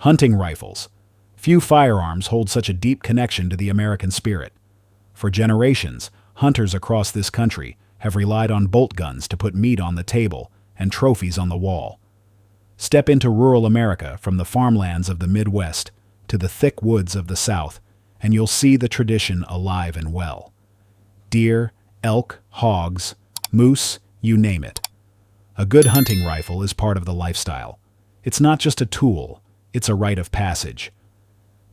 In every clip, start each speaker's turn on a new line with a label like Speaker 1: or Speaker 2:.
Speaker 1: Hunting rifles. Few firearms hold such a deep connection to the American spirit. For generations, hunters across this country have relied on bolt guns to put meat on the table and trophies on the wall. Step into rural America from the farmlands of the Midwest to the thick woods of the South, and you'll see the tradition alive and well. Deer, elk, hogs, moose, you name it. A good hunting rifle is part of the lifestyle. It's not just a tool, it's a rite of passage.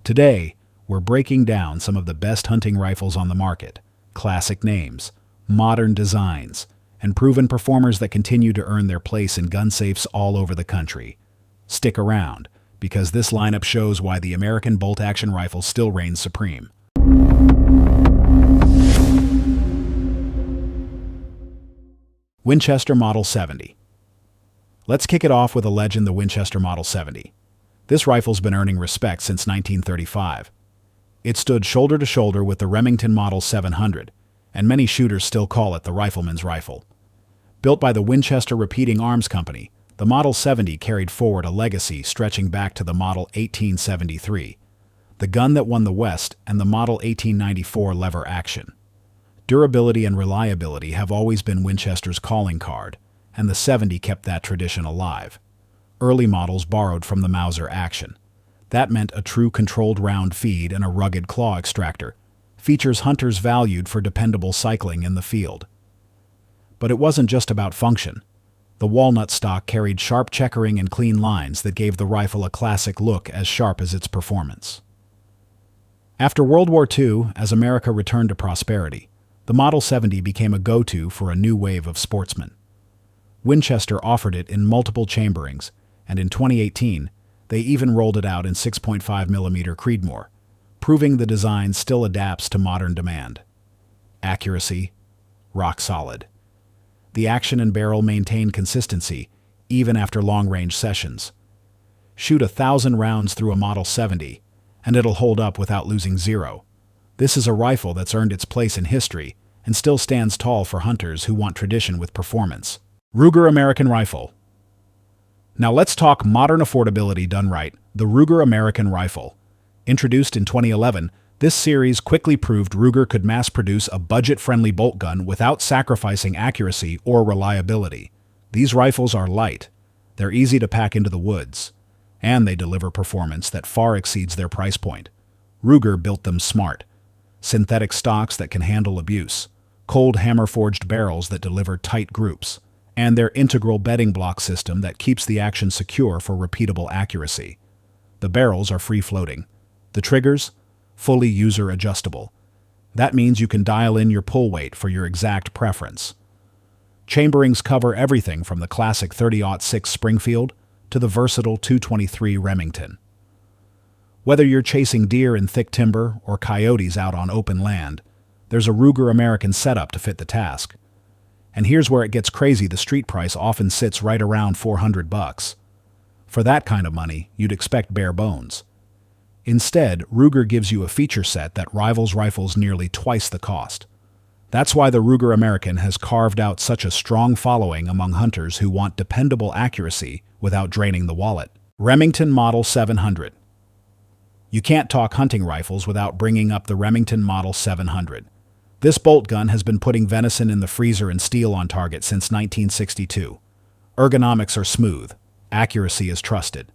Speaker 1: Today, we're breaking down some of the best hunting rifles on the market, classic names, modern designs, and proven performers that continue to earn their place in gun safes all over the country. Stick around, because this lineup shows why the American bolt-action rifle still reigns supreme. Winchester Model 70. Let's kick it off with a legend, the Winchester Model 70. This rifle's been earning respect since 1935. It stood shoulder to shoulder with the Remington Model 700, and many shooters still call it the rifleman's rifle. Built by the Winchester Repeating Arms Company, the Model 70 carried forward a legacy stretching back to the Model 1873, the gun that won the West, and the Model 1894 lever action. Durability and reliability have always been Winchester's calling card, and the 70 kept that tradition alive. Early models borrowed from the Mauser action. That meant a true controlled round feed and a rugged claw extractor, features hunters valued for dependable cycling in the field. But it wasn't just about function. The walnut stock carried sharp checkering and clean lines that gave the rifle a classic look as sharp as its performance. After World War II, as America returned to prosperity, the Model 70 became a go-to for a new wave of sportsmen. Winchester offered it in multiple chamberings, and in 2018, they even rolled it out in 6.5mm Creedmoor, proving the design still adapts to modern demand. Accuracy, rock solid. The action and barrel maintain consistency, even after long-range sessions. Shoot 1,000 rounds through a Model 70, and it'll hold up without losing zero. This is a rifle that's earned its place in history and still stands tall for hunters who want tradition with performance. Ruger American Rifle. Now let's talk modern affordability done right, the Ruger American Rifle. Introduced in 2011, this series quickly proved Ruger could mass-produce a budget-friendly bolt gun without sacrificing accuracy or reliability. These rifles are light, they're easy to pack into the woods, and they deliver performance that far exceeds their price point. Ruger built them smart. Synthetic stocks that can handle abuse, cold hammer-forged barrels that deliver tight groups, and their integral bedding block system that keeps the action secure for repeatable accuracy. The barrels are free-floating. The triggers, fully user-adjustable. That means you can dial in your pull weight for your exact preference. Chamberings cover everything from the classic 30-06 Springfield to the versatile 223 Remington. Whether you're chasing deer in thick timber or coyotes out on open land, there's a Ruger American setup to fit the task. And here's where it gets crazy, the street price often sits right around $400. For that kind of money, you'd expect bare bones. Instead, Ruger gives you a feature set that rivals rifles nearly twice the cost. That's why the Ruger American has carved out such a strong following among hunters who want dependable accuracy without draining the wallet. Remington Model 700. You can't talk hunting rifles without bringing up the Remington Model 700. This bolt gun has been putting venison in the freezer and steel on target since 1962. Ergonomics are smooth, accuracy is trusted,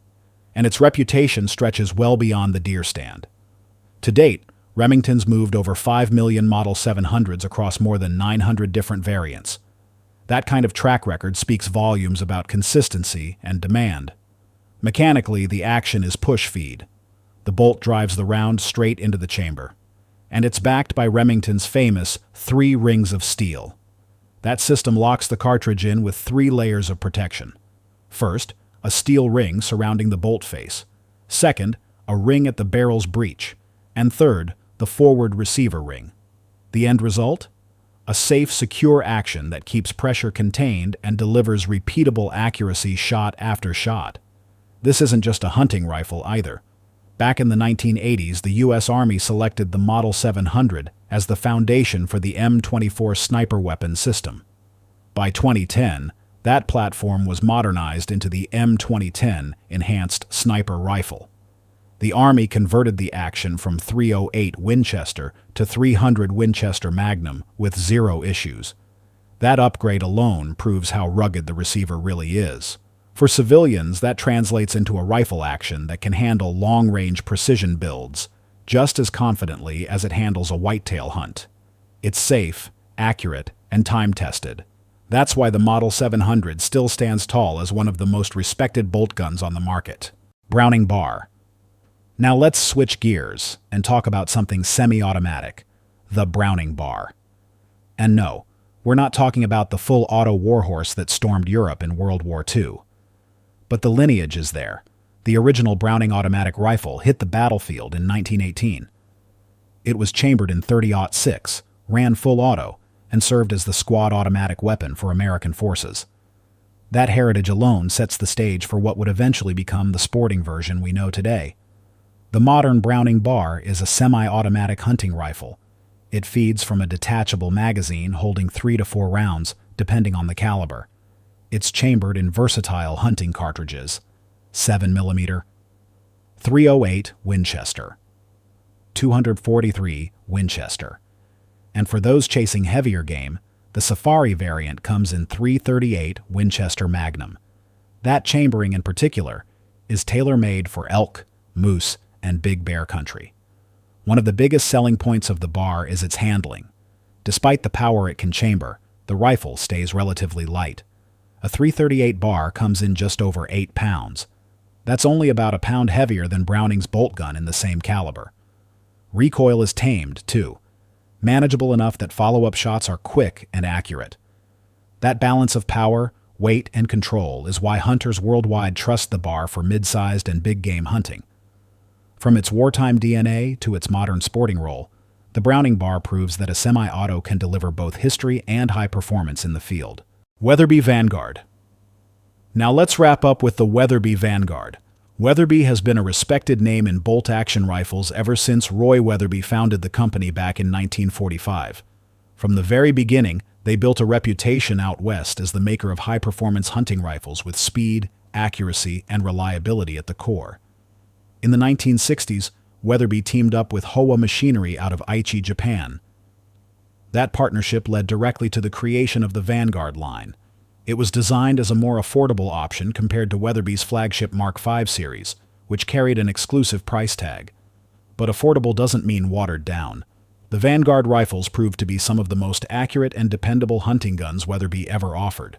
Speaker 1: and its reputation stretches well beyond the deer stand. To date, Remington's moved over 5 million Model 700s across more than 900 different variants. That kind of track record speaks volumes about consistency and demand. Mechanically, the action is push feed. The bolt drives the round straight into the chamber. And it's backed by Remington's famous 3 rings of steel. That system locks the cartridge in with 3 layers of protection. First, a steel ring surrounding the bolt face. Second, a ring at the barrel's breech. And third, the forward receiver ring. The end result? A safe, secure action that keeps pressure contained and delivers repeatable accuracy shot after shot. This isn't just a hunting rifle either. Back in the 1980s, the U.S. Army selected the Model 700 as the foundation for the M24 sniper weapon system. By 2010, that platform was modernized into the M2010 Enhanced Sniper Rifle. The Army converted the action from .308 Winchester to .300 Winchester Magnum with zero issues. That upgrade alone proves how rugged the receiver really is. For civilians, that translates into a rifle action that can handle long-range precision builds just as confidently as it handles a whitetail hunt. It's safe, accurate, and time-tested. That's why the Model 700 still stands tall as one of the most respected bolt guns on the market. Browning bar. Now let's switch gears and talk about something semi-automatic, the Browning bar. And no, we're not talking about the full auto warhorse that stormed Europe in World War II. But the lineage is there. The original Browning automatic rifle hit the battlefield in 1918. It was chambered in .30-06, ran full auto, and served as the squad automatic weapon for American forces. That heritage alone sets the stage for what would eventually become the sporting version we know today. The modern Browning bar is a semi-automatic hunting rifle. It feeds from a detachable magazine holding 3 to 4 rounds, depending on the caliber. It's chambered in versatile hunting cartridges, 7mm, .308 Winchester, .243 Winchester. And for those chasing heavier game, the Safari variant comes in .338 Winchester Magnum. That chambering in particular is tailor-made for elk, moose, and big bear country. One of the biggest selling points of the bar is its handling. Despite the power it can chamber, the rifle stays relatively light. A .338 bar comes in just over 8 pounds. That's only about a pound heavier than Browning's bolt gun in the same caliber. Recoil is tamed, too. Manageable enough that follow-up shots are quick and accurate. That balance of power, weight, and control is why hunters worldwide trust the bar for mid-sized and big-game hunting. From its wartime DNA to its modern sporting role, the Browning bar proves that a semi-auto can deliver both history and high performance in the field. Weatherby Vanguard. Now let's wrap up with the Weatherby Vanguard. Weatherby has been a respected name in bolt-action rifles ever since Roy Weatherby founded the company back in 1945. From the very beginning, they built a reputation out west as the maker of high-performance hunting rifles with speed, accuracy, and reliability at the core. In the 1960s, Weatherby teamed up with Howa Machinery out of Aichi, Japan. That partnership led directly to the creation of the Vanguard line. It was designed as a more affordable option compared to Weatherby's flagship Mark V series, which carried an exclusive price tag. But affordable doesn't mean watered down. The Vanguard rifles proved to be some of the most accurate and dependable hunting guns Weatherby ever offered.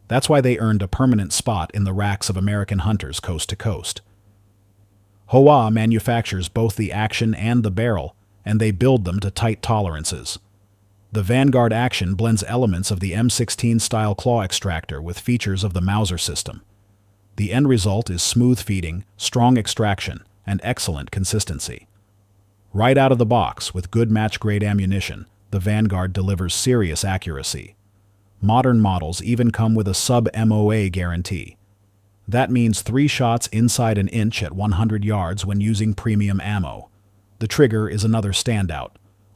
Speaker 1: That's why they earned a permanent spot in the racks of American hunters coast to coast. Howa manufactures both the action and the barrel, and they build them to tight tolerances. The Vanguard action blends elements of the M16-style claw extractor with features of the Mauser system. The end result is smooth feeding, strong extraction, and excellent consistency. Right out of the box, with good match-grade ammunition, the Vanguard delivers serious accuracy. Modern models even come with a sub-MOA guarantee. That means 3 shots inside an inch at 100 yards when using premium ammo. The trigger is another standout.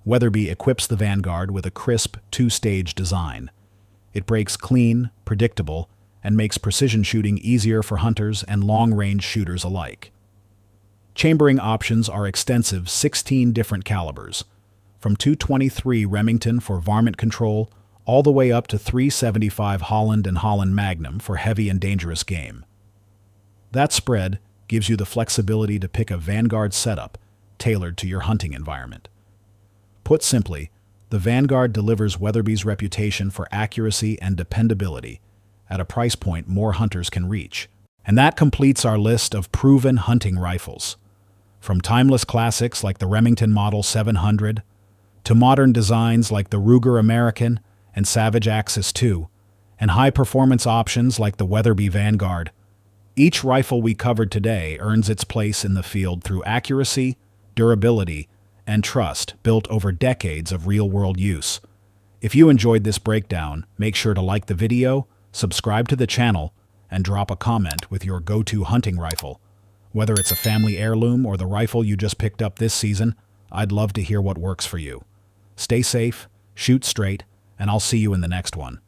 Speaker 1: Weatherby equips the Vanguard with a crisp, 2-stage design. It breaks clean, predictable, and makes precision shooting easier for hunters and long-range shooters alike. Chambering options are extensive, 16 different calibers, from .223 Remington for varmint control all the way up to .375 Holland & Holland Magnum for heavy and dangerous game. That spread gives you the flexibility to pick a Vanguard setup tailored to your hunting environment. Put simply, the Vanguard delivers Weatherby's reputation for accuracy and dependability at a price point more hunters can reach. And that completes our list of proven hunting rifles. From timeless classics like the Remington Model 700 to modern designs like the Ruger American and Savage Axis II, and high-performance options like the Weatherby Vanguard, each rifle we covered today earns its place in the field through accuracy, durability, and trust built over decades of real-world use. If you enjoyed this breakdown, make sure to like the video, subscribe to the channel, and drop a comment with your go-to hunting rifle. Whether it's a family heirloom or the rifle you just picked up this season, I'd love to hear what works for you. Stay safe, shoot straight, and I'll see you in the next one.